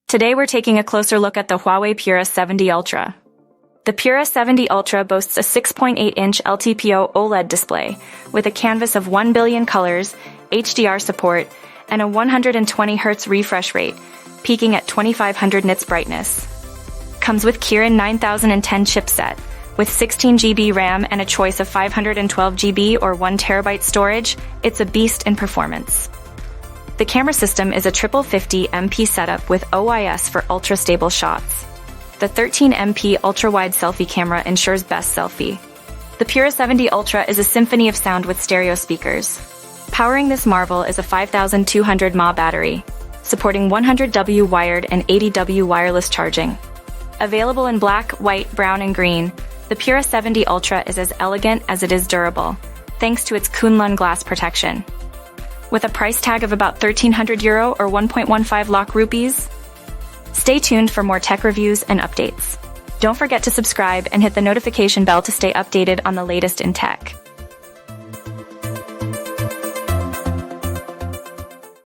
Today we're taking a closer look at the Huawei Pura 70 Ultra. The Pura 70 Ultra boasts a 6.8-inch LTPO OLED display with a canvas of 1 billion colors, HDR support, and a 120 Hz refresh rate, peaking at 2500 nits brightness. Comes with Kirin 9010 chipset, with 16 GB RAM and a choice of 512 GB or 1 TB storage. It's a beast in performance. The camera system is a triple 50MP setup with OIS for ultra-stable shots. The 13MP ultra-wide selfie camera ensures best selfie. The Pura 70 Ultra is a symphony of sound with stereo speakers. Powering this marvel is a 5200 mAh battery, supporting 100W wired and 80W wireless charging. Available in black, white, brown, and green, the Pura 70 Ultra is as elegant as it is durable, thanks to its Kunlun glass protection. With a price tag of about €1,300 or 1.15 lakh rupees. Stay tuned for more tech reviews and updates. Don't forget to subscribe and hit the notification bell to stay updated on the latest in tech.